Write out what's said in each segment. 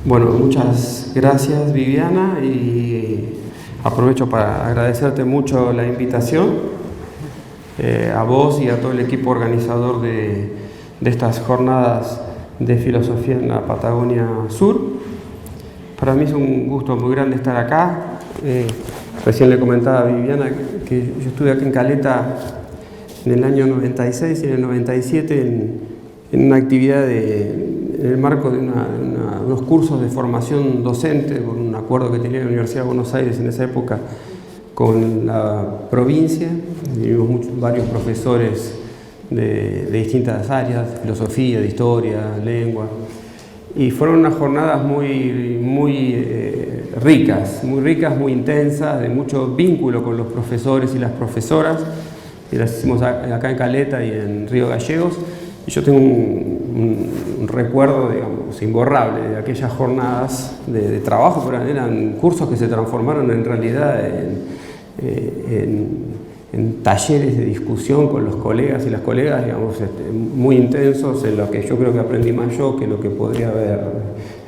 Bueno, muchas gracias, Viviana, y aprovecho para agradecerte mucho la invitación, a vos y a todo el equipo organizador de estas jornadas de filosofía en la Patagonia Sur. Para mí es un gusto muy grande estar acá. Recién le comentaba a Viviana que yo estuve aquí en Caleta en el año 96 y en el 97 en una actividad en el marco de unos cursos de formación docente, por un acuerdo que tenía la Universidad de Buenos Aires en esa época con la provincia. Vimos varios profesores de distintas áreas, de filosofía, de historia, lengua, y fueron unas jornadas muy ricas, muy intensas, de mucho vínculo con los profesores y las profesoras, y las hicimos acá en Caleta y en Río Gallegos. Y yo tengo un recuerdo, digamos, imborrable de aquellas jornadas de trabajo, pero eran cursos que se transformaron en realidad en talleres de discusión con los colegas y las colegas, digamos, muy intensos, en los que yo creo que aprendí más yo que lo que podría haber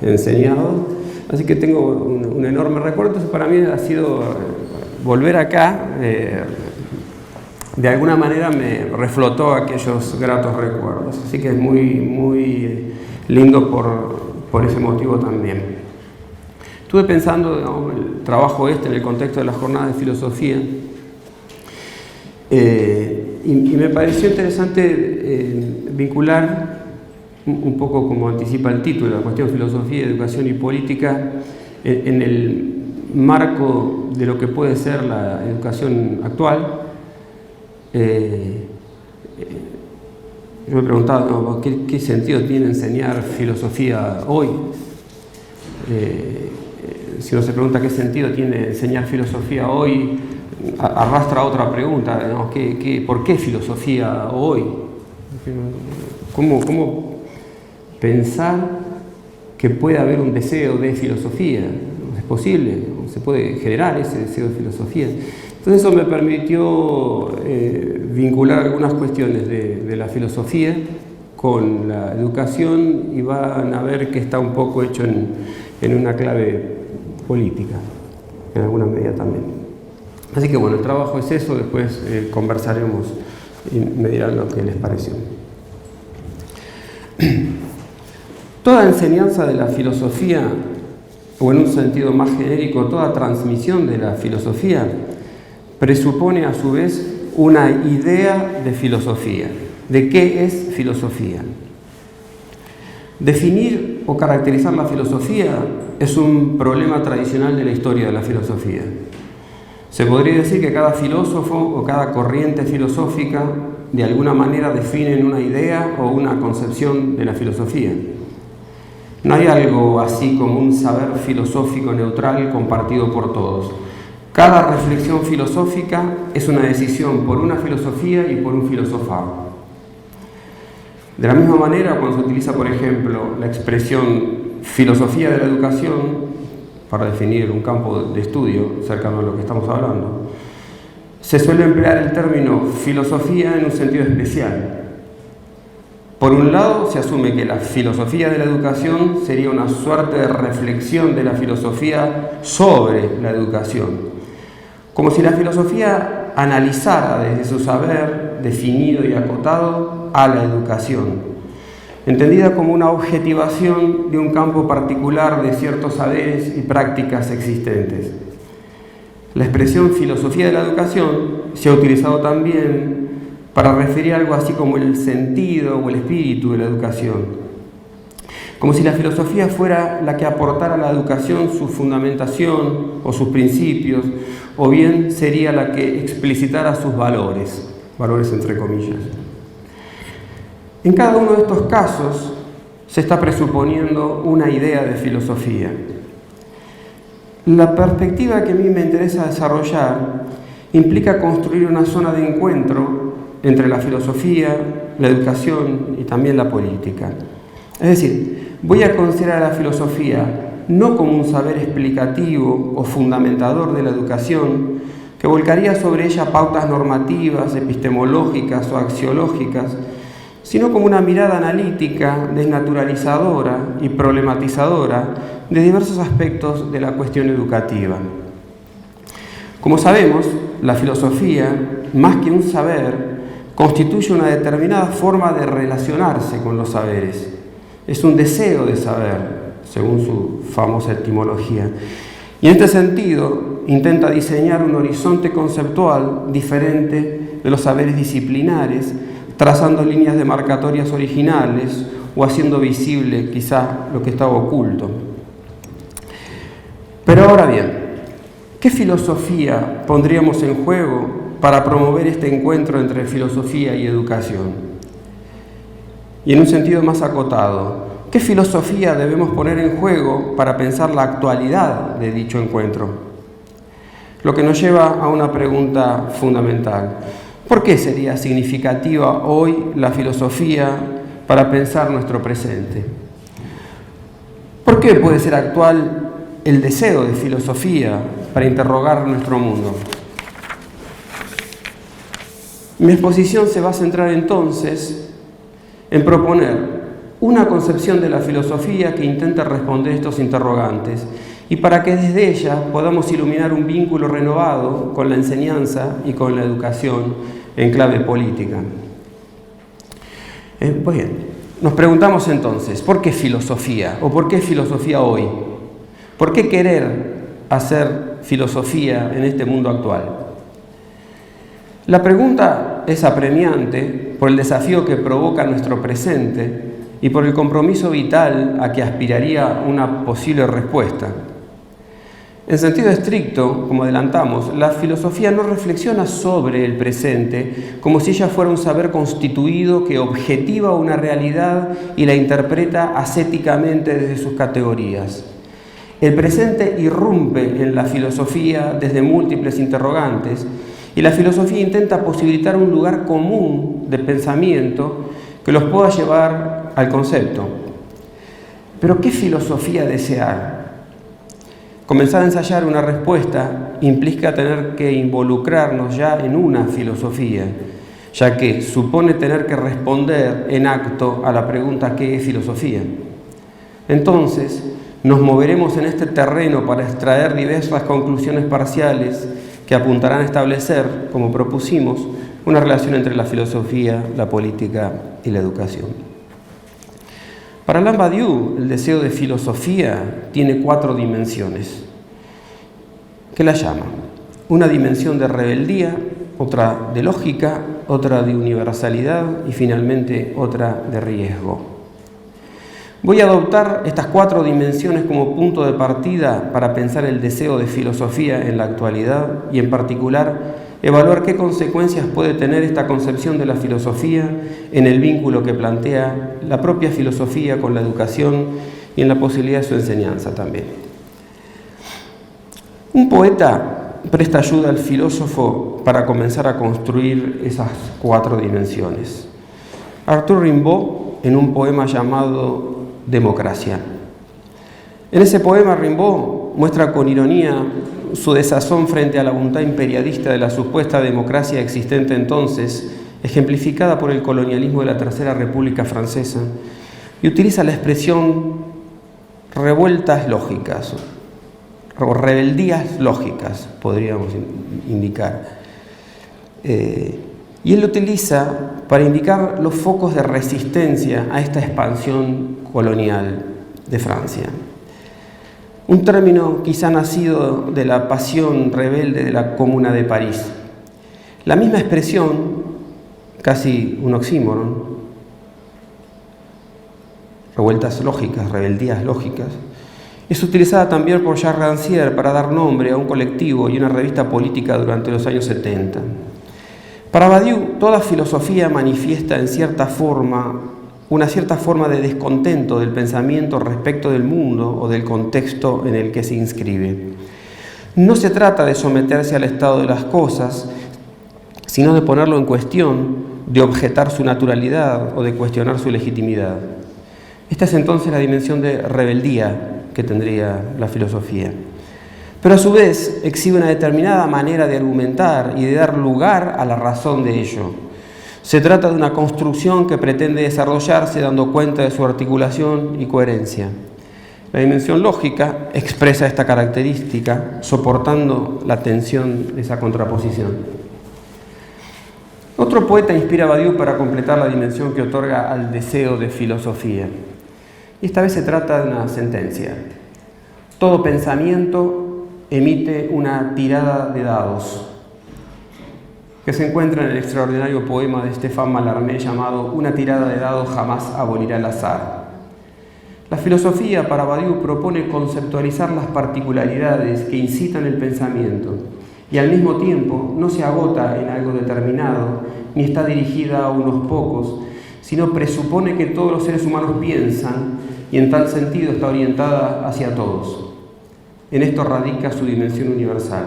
enseñado. Así que tengo un enorme recuerdo. Entonces, para mí ha sido volver acá. De alguna manera me reflotó aquellos gratos recuerdos, así que es muy lindo por ese motivo también. Estuve pensando, digamos, el trabajo en el contexto de las jornadas de filosofía, y me pareció interesante vincular un poco, como anticipa el título, la cuestión filosofía, educación y política en el marco de lo que puede ser la educación actual. Yo me preguntaba, ¿no?, ¿qué sentido tiene enseñar filosofía hoy? Si uno se pregunta qué sentido tiene enseñar filosofía hoy, arrastra otra pregunta, ¿no? ¿Por qué filosofía hoy? ¿Cómo pensar que puede haber un deseo de filosofía? ¿Es posible? ¿Se puede generar ese deseo de filosofía? Entonces eso me permitió vincular algunas cuestiones de la filosofía con la educación, y van a ver que está un poco hecho en una clave política, en alguna medida también. Así que bueno, el trabajo es eso, después conversaremos y me dirán lo que les pareció. Toda enseñanza de la filosofía, o en un sentido más genérico, toda transmisión de la filosofía, presupone a su vez una idea de filosofía. ¿De qué es filosofía? Definir o caracterizar la filosofía es un problema tradicional de la historia de la filosofía. Se podría decir que cada filósofo o cada corriente filosófica de alguna manera definen una idea o una concepción de la filosofía. No hay algo así como un saber filosófico neutral compartido por todos. Cada reflexión filosófica es una decisión por una filosofía y por un filosofado. De la misma manera, cuando se utiliza, por ejemplo, la expresión filosofía de la educación para definir un campo de estudio cercano a lo que estamos hablando, se suele emplear el término filosofía en un sentido especial. Por un lado, se asume que la filosofía de la educación sería una suerte de reflexión de la filosofía sobre la educación, como si la filosofía analizara desde su saber definido y acotado a la educación, entendida como una objetivación de un campo particular de ciertos saberes y prácticas existentes. La expresión filosofía de la educación se ha utilizado también para referir algo así como el sentido o el espíritu de la educación, como si la filosofía fuera la que aportara a la educación su fundamentación o sus principios, o bien sería la que explicitara sus valores entre comillas. En cada uno de estos casos se está presuponiendo una idea de filosofía. La perspectiva que a mí me interesa desarrollar implica construir una zona de encuentro entre la filosofía, la educación y también la política. Es decir, voy a considerar a la filosofía no como un saber explicativo o fundamentador de la educación que volcaría sobre ella pautas normativas, epistemológicas o axiológicas, sino como una mirada analítica, desnaturalizadora y problematizadora de diversos aspectos de la cuestión educativa. Como sabemos, la filosofía, más que un saber, constituye una determinada forma de relacionarse con los saberes. Es un deseo de saber, según su famosa etimología. Y en este sentido, intenta diseñar un horizonte conceptual diferente de los saberes disciplinares, trazando líneas demarcatorias originales o haciendo visible quizá lo que estaba oculto. Pero ahora bien, ¿qué filosofía pondríamos en juego para promover este encuentro entre filosofía y educación? Y en un sentido más acotado, ¿qué filosofía debemos poner en juego para pensar la actualidad de dicho encuentro? Lo que nos lleva a una pregunta fundamental. ¿Por qué sería significativa hoy la filosofía para pensar nuestro presente? ¿Por qué puede ser actual el deseo de filosofía para interrogar nuestro mundo? Mi exposición se va a centrar entonces en proponer una concepción de la filosofía que intente responder estos interrogantes y para que desde ella podamos iluminar un vínculo renovado con la enseñanza y con la educación en clave política. Pues bien, nos preguntamos entonces, ¿por qué filosofía? ¿O por qué filosofía hoy? ¿Por qué querer hacer filosofía en este mundo actual? La pregunta es apremiante por el desafío que provoca nuestro presente y por el compromiso vital a que aspiraría una posible respuesta. En sentido estricto, como adelantamos, la filosofía no reflexiona sobre el presente como si ella fuera un saber constituido que objetiva una realidad y la interpreta ascéticamente desde sus categorías. El presente irrumpe en la filosofía desde múltiples interrogantes y la filosofía intenta posibilitar un lugar común de pensamiento que los pueda llevar al concepto. Pero ¿qué filosofía desear? Comenzar a ensayar una respuesta implica tener que involucrarnos ya en una filosofía, ya que supone tener que responder en acto a la pregunta ¿qué es filosofía? Entonces, nos moveremos en este terreno para extraer diversas conclusiones parciales que apuntarán a establecer, como propusimos, una relación entre la filosofía, la política y la educación. Para Alain Badiou, el deseo de filosofía tiene 4 dimensiones, que la llama. Una dimensión de rebeldía, otra de lógica, otra de universalidad y finalmente otra de riesgo. Voy a adoptar estas 4 dimensiones como punto de partida para pensar el deseo de filosofía en la actualidad y en particular evaluar qué consecuencias puede tener esta concepción de la filosofía en el vínculo que plantea la propia filosofía con la educación y en la posibilidad de su enseñanza también. Un poeta presta ayuda al filósofo para comenzar a construir esas 4 dimensiones. Arthur Rimbaud, en un poema llamado Democracia. En ese poema Rimbaud muestra con ironía su desazón frente a la voluntad imperialista de la supuesta democracia existente entonces, ejemplificada por el colonialismo de la Tercera República Francesa, y utiliza la expresión revueltas lógicas, o rebeldías lógicas, podríamos indicar. Y él lo utiliza para indicar los focos de resistencia a esta expansión colonial de Francia. Un término quizá nacido de la pasión rebelde de la Comuna de París. La misma expresión, casi un oxímoron, revueltas lógicas, rebeldías lógicas, es utilizada también por Charles Rancière para dar nombre a un colectivo y una revista política durante los años 70. Para Badiou, toda filosofía manifiesta en cierta forma una cierta forma de descontento del pensamiento respecto del mundo o del contexto en el que se inscribe. No se trata de someterse al estado de las cosas, sino de ponerlo en cuestión, de objetar su naturalidad o de cuestionar su legitimidad. Esta es entonces la dimensión de rebeldía que tendría la filosofía. Pero a su vez exhibe una determinada manera de argumentar y de dar lugar a la razón de ello. Se trata de una construcción que pretende desarrollarse dando cuenta de su articulación y coherencia. La dimensión lógica expresa esta característica, soportando la tensión de esa contraposición. Otro poeta inspira a Badiou para completar la dimensión que otorga al deseo de filosofía. Y esta vez se trata de una sentencia. Todo pensamiento emite una tirada de dados, que se encuentra en el extraordinario poema de Stéphane Mallarmé llamado Una tirada de dados jamás abolirá el azar. La filosofía para Badiou propone conceptualizar las particularidades que incitan el pensamiento y al mismo tiempo no se agota en algo determinado ni está dirigida a unos pocos, sino presupone que todos los seres humanos piensan y en tal sentido está orientada hacia todos. En esto radica su dimensión universal.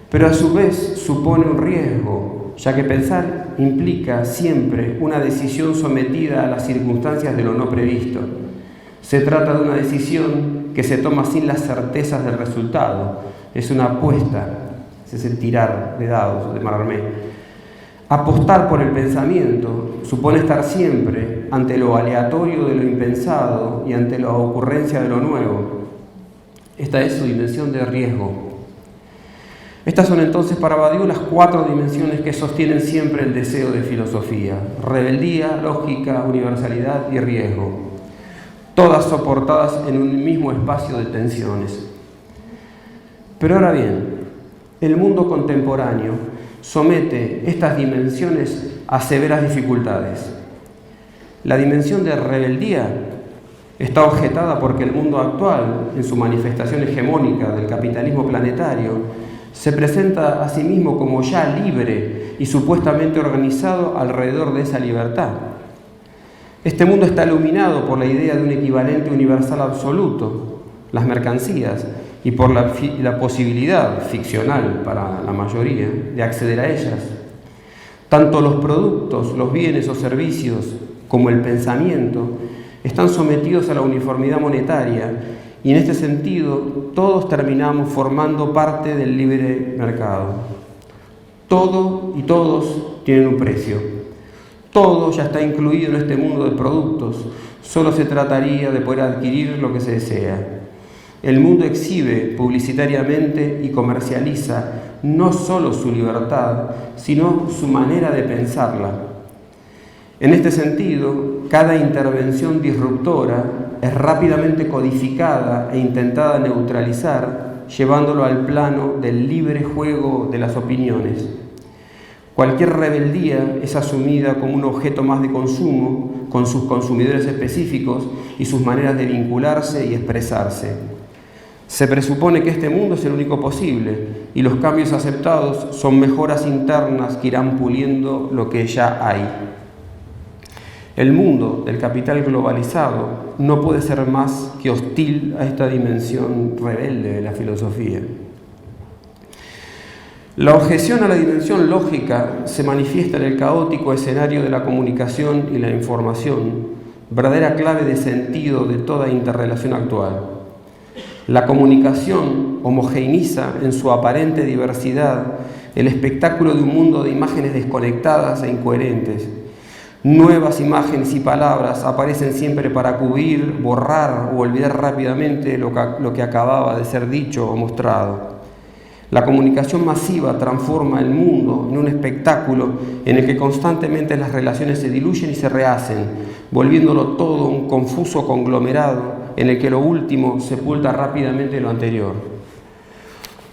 Pero a su vez supone un riesgo, ya que pensar implica siempre una decisión sometida a las circunstancias de lo no previsto. Se trata de una decisión que se toma sin las certezas del resultado. Es una apuesta, ese es el tirar de dados de Mallarmé. Apostar por el pensamiento supone estar siempre ante lo aleatorio de lo impensado y ante la ocurrencia de lo nuevo. Esta es su dimensión de riesgo. Estas son entonces para Badiou las 4 dimensiones que sostienen siempre el deseo de filosofía: rebeldía, lógica, universalidad y riesgo, todas soportadas en un mismo espacio de tensiones. Pero ahora bien, el mundo contemporáneo somete estas dimensiones a severas dificultades. La dimensión de rebeldía está objetada porque el mundo actual, en su manifestación hegemónica del capitalismo planetario, se presenta a sí mismo como ya libre y supuestamente organizado alrededor de esa libertad. Este mundo está iluminado por la idea de un equivalente universal absoluto, las mercancías, y por la posibilidad ficcional para la mayoría de acceder a ellas. Tanto los productos, los bienes o servicios como el pensamiento están sometidos a la uniformidad monetaria y en este sentido todos terminamos formando parte del libre mercado. Todo y todos tienen un precio. Todo ya está incluido en este mundo de productos. Solo se trataría de poder adquirir lo que se desea. El mundo exhibe publicitariamente y comercializa no solo su libertad, sino su manera de pensarla. En este sentido, cada intervención disruptora es rápidamente codificada e intentada neutralizar, llevándolo al plano del libre juego de las opiniones. Cualquier rebeldía es asumida como un objeto más de consumo, con sus consumidores específicos y sus maneras de vincularse y expresarse. Se presupone que este mundo es el único posible y los cambios aceptados son mejoras internas que irán puliendo lo que ya hay. El mundo del capital globalizado no puede ser más que hostil a esta dimensión rebelde de la filosofía. La objeción a la dimensión lógica se manifiesta en el caótico escenario de la comunicación y la información, verdadera clave de sentido de toda interrelación actual. La comunicación homogeneiza en su aparente diversidad el espectáculo de un mundo de imágenes desconectadas e incoherentes. Nuevas imágenes y palabras aparecen siempre para cubrir, borrar o olvidar rápidamente lo que acababa de ser dicho o mostrado. La comunicación masiva transforma el mundo en un espectáculo en el que constantemente las relaciones se diluyen y se rehacen, volviéndolo todo un confuso conglomerado en el que lo último sepulta rápidamente lo anterior.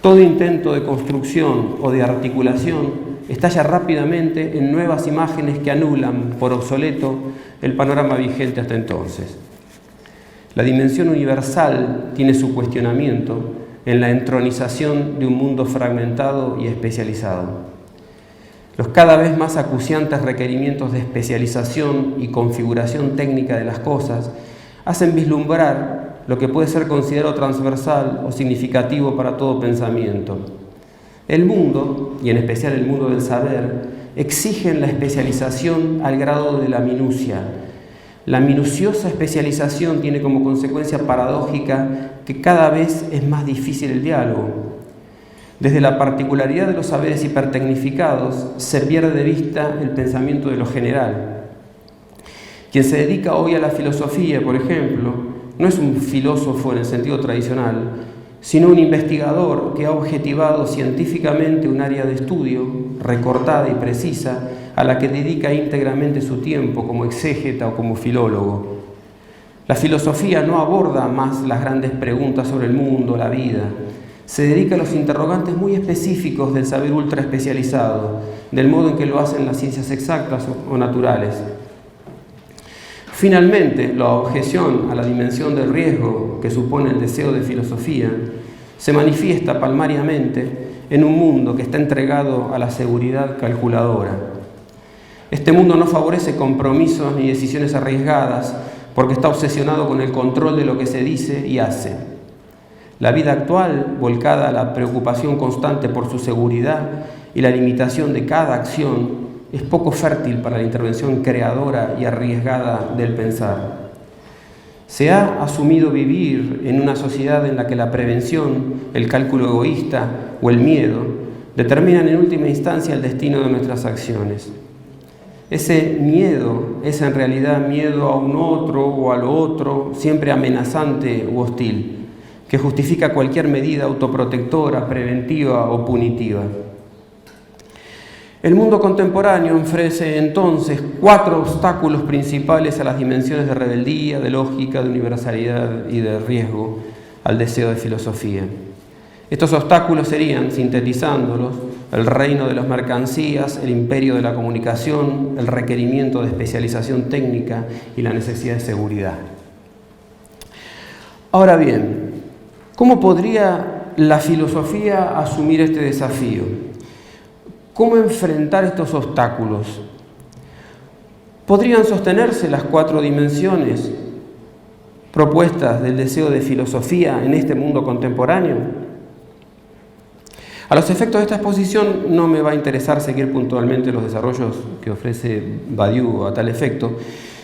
Todo intento de construcción o de articulación estalla rápidamente en nuevas imágenes que anulan por obsoleto el panorama vigente hasta entonces. La dimensión universal tiene su cuestionamiento en la entronización de un mundo fragmentado y especializado. Los cada vez más acuciantes requerimientos de especialización y configuración técnica de las cosas hacen vislumbrar lo que puede ser considerado transversal o significativo para todo pensamiento. El mundo, y en especial el mundo del saber, exigen la especialización al grado de la minucia. La minuciosa especialización tiene como consecuencia paradójica que cada vez es más difícil el diálogo. Desde la particularidad de los saberes hipertecnificados se pierde de vista el pensamiento de lo general. Quien se dedica hoy a la filosofía, por ejemplo, no es un filósofo en el sentido tradicional, sino un investigador que ha objetivado científicamente un área de estudio recortada y precisa a la que dedica íntegramente su tiempo como exégeta o como filólogo. La filosofía no aborda más las grandes preguntas sobre el mundo, la vida. Se dedica a los interrogantes muy específicos del saber ultra especializado, del modo en que lo hacen las ciencias exactas o naturales. Finalmente, la objeción a la dimensión del riesgo que supone el deseo de filosofía se manifiesta palmariamente en un mundo que está entregado a la seguridad calculadora. Este mundo no favorece compromisos ni decisiones arriesgadas porque está obsesionado con el control de lo que se dice y hace. La vida actual, volcada a la preocupación constante por su seguridad y la limitación de cada acción, es poco fértil para la intervención creadora y arriesgada del pensar. Se ha asumido vivir en una sociedad en la que la prevención, el cálculo egoísta o el miedo determinan en última instancia el destino de nuestras acciones. Ese miedo es en realidad miedo a un otro o a lo otro, siempre amenazante u hostil, que justifica cualquier medida autoprotectora, preventiva o punitiva. El mundo contemporáneo ofrece entonces 4 obstáculos principales a las dimensiones de rebeldía, de lógica, de universalidad y de riesgo al deseo de filosofía. Estos obstáculos serían, sintetizándolos, el reino de las mercancías, el imperio de la comunicación, el requerimiento de especialización técnica y la necesidad de seguridad. Ahora bien, ¿cómo podría la filosofía asumir este desafío? ¿Cómo enfrentar estos obstáculos? ¿Podrían sostenerse las 4 dimensiones propuestas del deseo de filosofía en este mundo contemporáneo? A los efectos de esta exposición no me va a interesar seguir puntualmente los desarrollos que ofrece Badiou a tal efecto,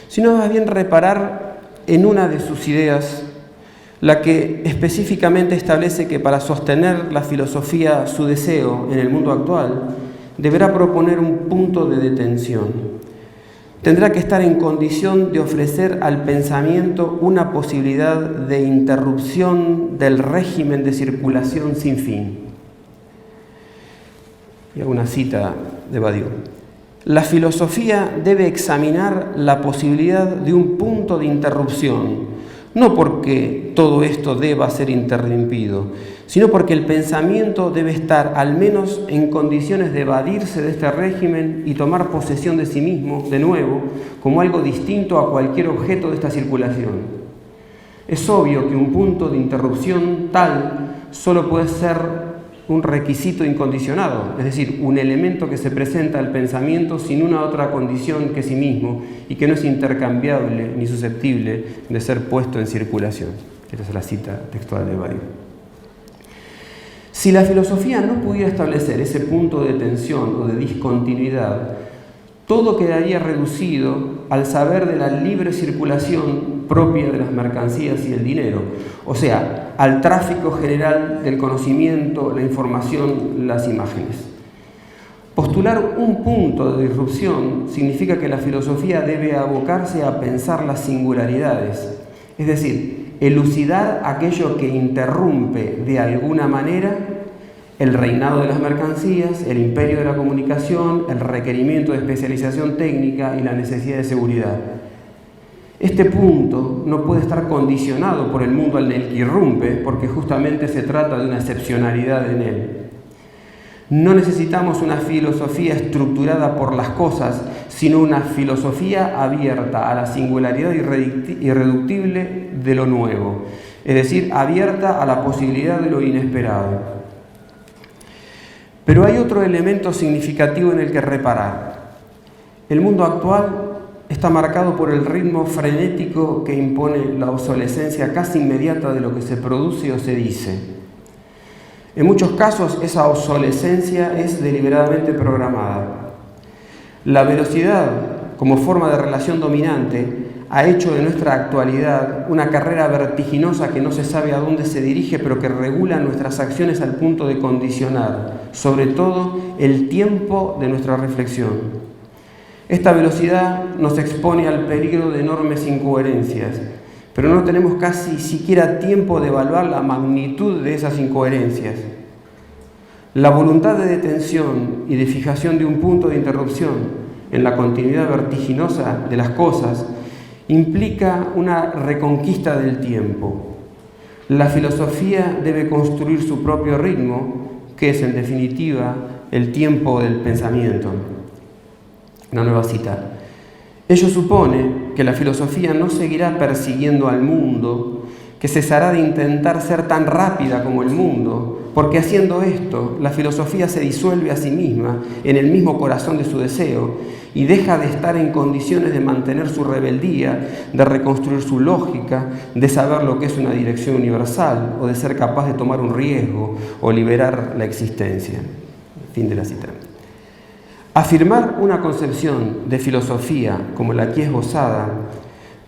sino más bien reparar en una de sus ideas, la que específicamente establece que para sostener la filosofía su deseo en el mundo actual, deberá proponer un punto de detención. Tendrá que estar en condición de ofrecer al pensamiento una posibilidad de interrupción del régimen de circulación sin fin. Y hago una cita de Badiou. La filosofía debe examinar la posibilidad de un punto de interrupción, no porque todo esto deba ser interrumpido, sino porque el pensamiento debe estar al menos en condiciones de evadirse de este régimen y tomar posesión de sí mismo, de nuevo, como algo distinto a cualquier objeto de esta circulación. Es obvio que un punto de interrupción tal solo puede ser un requisito incondicionado, es decir, un elemento que se presenta al pensamiento sin una otra condición que sí mismo y que no es intercambiable ni susceptible de ser puesto en circulación. Esta es la cita textual de Badiou. Si la filosofía no pudiera establecer ese punto de tensión o de discontinuidad, todo quedaría reducido al saber de la libre circulación propia de las mercancías y el dinero, o sea, al tráfico general del conocimiento, la información, las imágenes. Postular un punto de disrupción significa que la filosofía debe abocarse a pensar las singularidades, es decir, elucidar aquello que interrumpe de alguna manera el reinado de las mercancías, el imperio de la comunicación, el requerimiento de especialización técnica y la necesidad de seguridad. Este punto no puede estar condicionado por el mundo en el que irrumpe, porque justamente se trata de una excepcionalidad en él. No necesitamos una filosofía estructurada por las cosas, sino una filosofía abierta a la singularidad irreductible de lo nuevo, es decir, abierta a la posibilidad de lo inesperado. Pero hay otro elemento significativo en el que reparar. El mundo actual está marcado por el ritmo frenético que impone la obsolescencia casi inmediata de lo que se produce o se dice. En muchos casos, esa obsolescencia es deliberadamente programada. La velocidad, como forma de relación dominante, ha hecho de nuestra actualidad una carrera vertiginosa que no se sabe a dónde se dirige, pero que regula nuestras acciones al punto de condicionar, sobre todo, el tiempo de nuestra reflexión. Esta velocidad nos expone al peligro de enormes incoherencias, pero no tenemos casi siquiera tiempo de evaluar la magnitud de esas incoherencias. La voluntad de detención y de fijación de un punto de interrupción en la continuidad vertiginosa de las cosas implica una reconquista del tiempo. La filosofía debe construir su propio ritmo, que es en definitiva el tiempo del pensamiento. Una nueva cita. Ello supone que la filosofía no seguirá persiguiendo al mundo, que cesará de intentar ser tan rápida como el mundo, porque haciendo esto, la filosofía se disuelve a sí misma en el mismo corazón de su deseo y deja de estar en condiciones de mantener su rebeldía, de reconstruir su lógica, de saber lo que es una dirección universal o de ser capaz de tomar un riesgo o liberar la existencia. Fin de la cita. Afirmar una concepción de filosofía como la aquí esbozada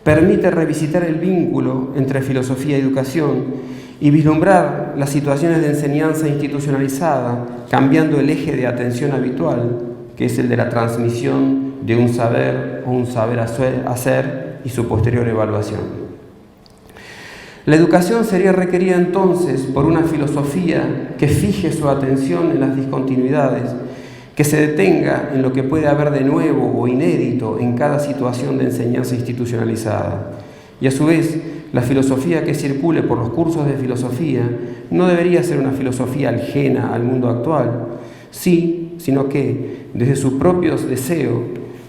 permite revisitar el vínculo entre filosofía y educación y vislumbrar las situaciones de enseñanza institucionalizada, cambiando el eje de atención habitual, que es el de la transmisión de un saber o un saber hacer y su posterior evaluación. La educación sería requerida entonces por una filosofía que fije su atención en las discontinuidades, que se detenga en lo que puede haber de nuevo o inédito en cada situación de enseñanza institucionalizada. Y a su vez, la filosofía que circule por los cursos de filosofía no debería ser una filosofía ajena al mundo actual, sino que, desde sus propios deseos,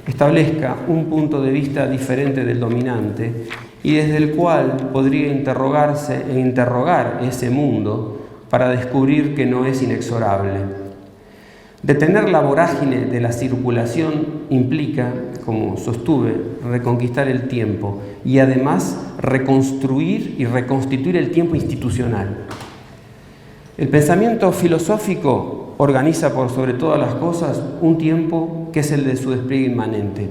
establezca un punto de vista diferente del dominante y desde el cual podría interrogarse e interrogar ese mundo para descubrir que no es inexorable. Detener la vorágine de la circulación implica, como sostuve, reconquistar el tiempo y además reconstruir y reconstituir el tiempo institucional. El pensamiento filosófico organiza por sobre todas las cosas un tiempo que es el de su despliegue inmanente.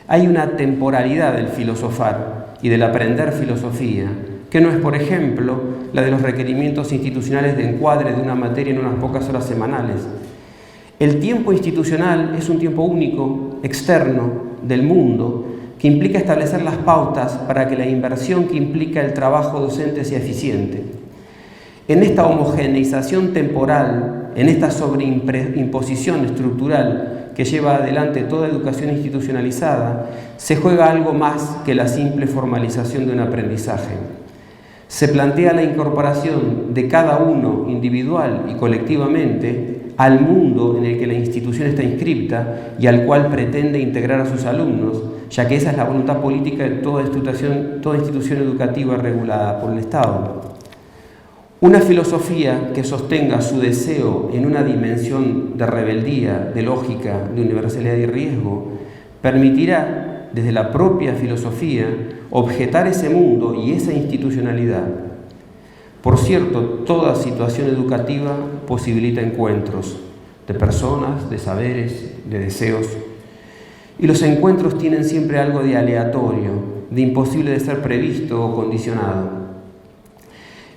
Hay una temporalidad del filosofar y del aprender filosofía, que no es, por ejemplo, la de los requerimientos institucionales de encuadre de una materia en unas pocas horas semanales. El tiempo institucional es un tiempo único, externo, del mundo, que implica establecer las pautas para que la inversión que implica el trabajo docente sea eficiente. En esta homogeneización temporal, en esta sobreimposición estructural que lleva adelante toda educación institucionalizada, se juega algo más que la simple formalización de un aprendizaje. Se plantea la incorporación de cada uno individual y colectivamente al mundo en el que la institución está inscripta y al cual pretende integrar a sus alumnos, ya que esa es la voluntad política de toda institución educativa regulada por el Estado. Una filosofía que sostenga su deseo en una dimensión de rebeldía, de lógica, de universalidad y riesgo, permitirá, desde la propia filosofía, objetar ese mundo y esa institucionalidad. Por cierto, toda situación educativa posibilita encuentros de personas, de saberes, de deseos. Y los encuentros tienen siempre algo de aleatorio, de imposible de ser previsto o condicionado.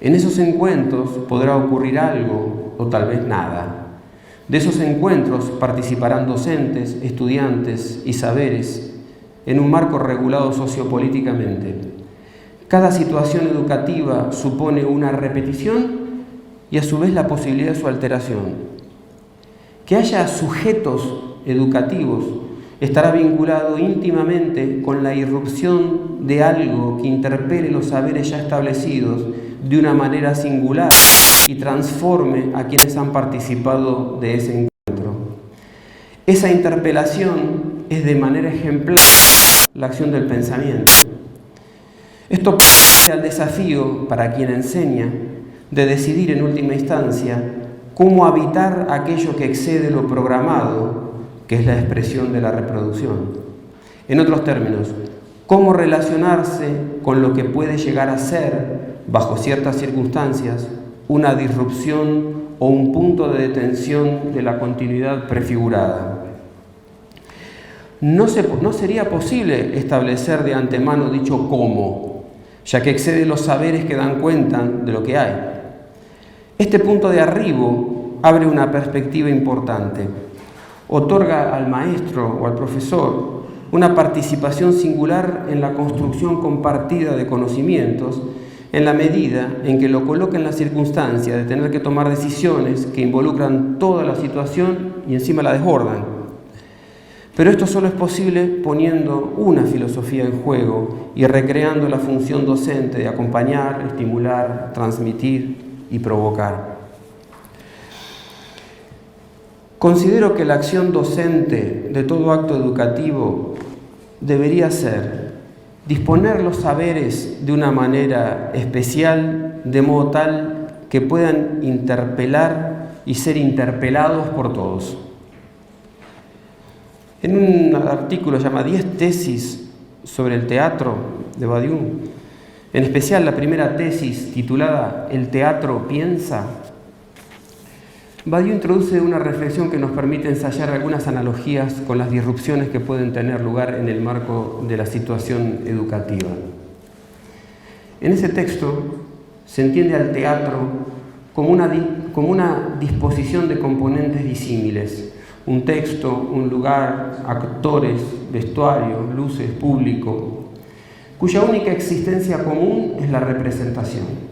En esos encuentros podrá ocurrir algo o tal vez nada. De esos encuentros participarán docentes, estudiantes y saberes en un marco regulado sociopolíticamente. Cada situación educativa supone una repetición y a su vez la posibilidad de su alteración. Que haya sujetos educativos estará vinculado íntimamente con la irrupción de algo que interpele los saberes ya establecidos de una manera singular y transforme a quienes han participado de ese encuentro. Esa interpelación es de manera ejemplar la acción del pensamiento. Esto plantea el desafío para quien enseña de decidir en última instancia cómo habitar aquello que excede lo programado, que es la expresión de la reproducción. En otros términos, cómo relacionarse con lo que puede llegar a ser, bajo ciertas circunstancias, una disrupción o un punto de detención de la continuidad prefigurada. No sería posible establecer de antemano dicho cómo, ya que excede los saberes que dan cuenta de lo que hay. Este punto de arribo abre una perspectiva importante. Otorga al maestro o al profesor una participación singular en la construcción compartida de conocimientos, en la medida en que lo coloca en la circunstancia de tener que tomar decisiones que involucran toda la situación y encima la desbordan. Pero esto solo es posible poniendo una filosofía en juego y recreando la función docente de acompañar, estimular, transmitir y provocar. Considero que la acción docente de todo acto educativo debería ser disponer los saberes de una manera especial, de modo tal que puedan interpelar y ser interpelados por todos. En un artículo llamado 10 tesis sobre el teatro de Badiou, en especial la primera tesis titulada El teatro piensa, Badiou introduce una reflexión que nos permite ensayar algunas analogías con las disrupciones que pueden tener lugar en el marco de la situación educativa. En ese texto se entiende al teatro como una disposición de componentes disímiles: un texto, un lugar, actores, vestuario, luces, público, cuya única existencia común es la representación.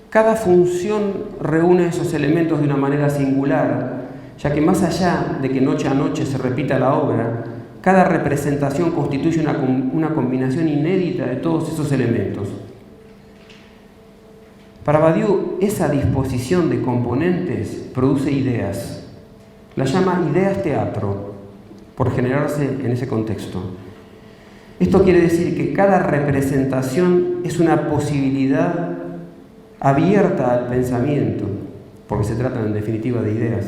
Cada función reúne esos elementos de una manera singular, ya que más allá de que noche a noche se repita la obra, cada representación constituye una combinación inédita de todos esos elementos. Para Badiou, esa disposición de componentes produce ideas. La llama ideas teatro, por generarse en ese contexto. Esto quiere decir que cada representación es una posibilidad abierta al pensamiento, porque se trata en definitiva de ideas.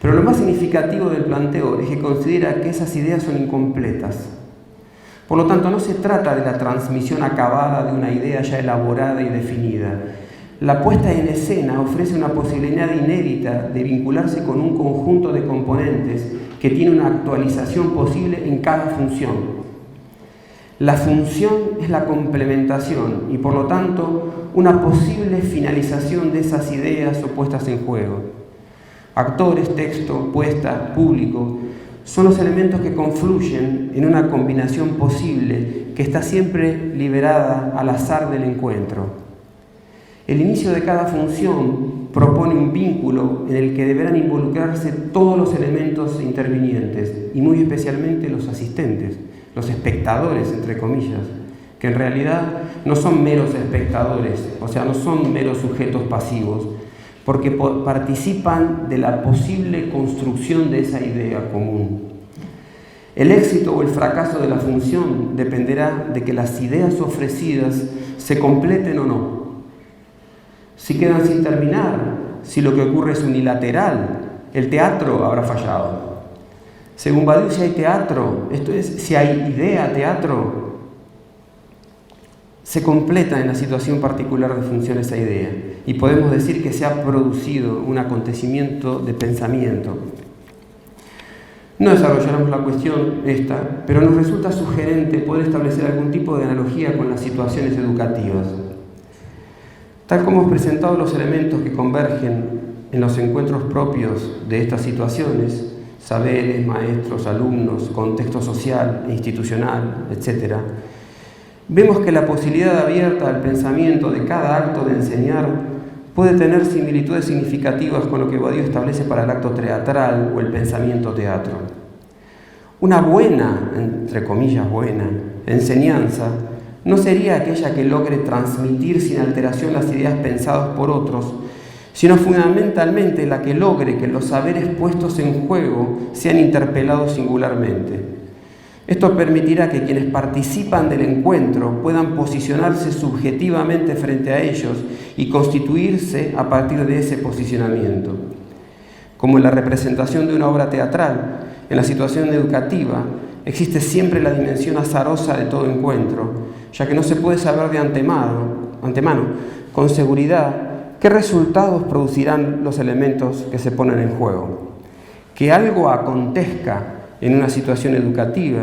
Pero lo más significativo del planteo es que considera que esas ideas son incompletas. Por lo tanto, no se trata de la transmisión acabada de una idea ya elaborada y definida. La puesta en escena ofrece una posibilidad inédita de vincularse con un conjunto de componentes que tiene una actualización posible en cada función. La función es la complementación y, por lo tanto, una posible finalización de esas ideas o puestas en juego. Actores, texto, puesta, público, son los elementos que confluyen en una combinación posible que está siempre liberada al azar del encuentro. El inicio de cada función propone un vínculo en el que deberán involucrarse todos los elementos intervinientes y muy especialmente los asistentes, los espectadores, entre comillas, que en realidad no son meros espectadores, o sea, no son meros sujetos pasivos, porque participan de la posible construcción de esa idea común. El éxito o el fracaso de la función dependerá de que las ideas ofrecidas se completen o no. Si quedan sin terminar, si lo que ocurre es unilateral, el teatro habrá fallado. Según Badiou, si hay teatro, esto es, si hay idea, teatro, se completa en la situación particular de función esa idea y podemos decir que se ha producido un acontecimiento de pensamiento. No desarrollaremos la cuestión esta, pero nos resulta sugerente poder establecer algún tipo de analogía con las situaciones educativas. Tal como hemos presentado los elementos que convergen en los encuentros propios de estas situaciones, saberes, maestros, alumnos, contexto social e institucional, etc., vemos que la posibilidad abierta al pensamiento de cada acto de enseñar puede tener similitudes significativas con lo que Badiou establece para el acto teatral o el pensamiento teatro. Una buena, entre comillas buena, enseñanza no sería aquella que logre transmitir sin alteración las ideas pensadas por otros, sino fundamentalmente la que logre que los saberes puestos en juego sean interpelados singularmente. Esto permitirá que quienes participan del encuentro puedan posicionarse subjetivamente frente a ellos y constituirse a partir de ese posicionamiento. Como en la representación de una obra teatral, en la situación educativa existe siempre la dimensión azarosa de todo encuentro, ya que no se puede saber de antemano, con seguridad, qué resultados producirán los elementos que se ponen en juego. Que algo acontezca en una situación educativa,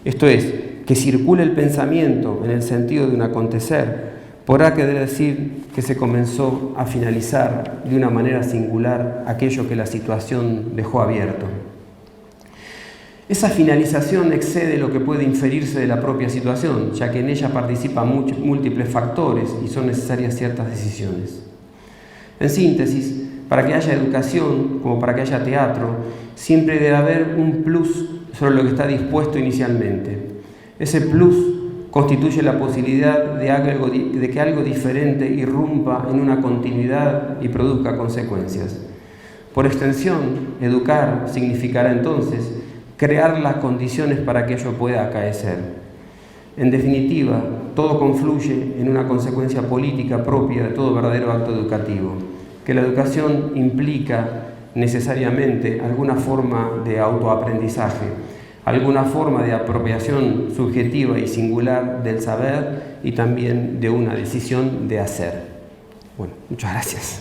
esto es, que circule el pensamiento en el sentido de un acontecer, podrá querer decir que se comenzó a finalizar de una manera singular aquello que la situación dejó abierto. Esa finalización excede lo que puede inferirse de la propia situación, ya que en ella participan múltiples factores y son necesarias ciertas decisiones. En síntesis, para que haya educación, como para que haya teatro, siempre debe haber un plus sobre lo que está dispuesto inicialmente. Ese plus constituye la posibilidad de que algo diferente irrumpa en una continuidad y produzca consecuencias. Por extensión, educar significará entonces crear las condiciones para que ello pueda acaecer. En definitiva, todo confluye en una consecuencia política propia de todo verdadero acto educativo, que la educación implica necesariamente alguna forma de autoaprendizaje, alguna forma de apropiación subjetiva y singular del saber y también de una decisión de hacer. Bueno, muchas gracias.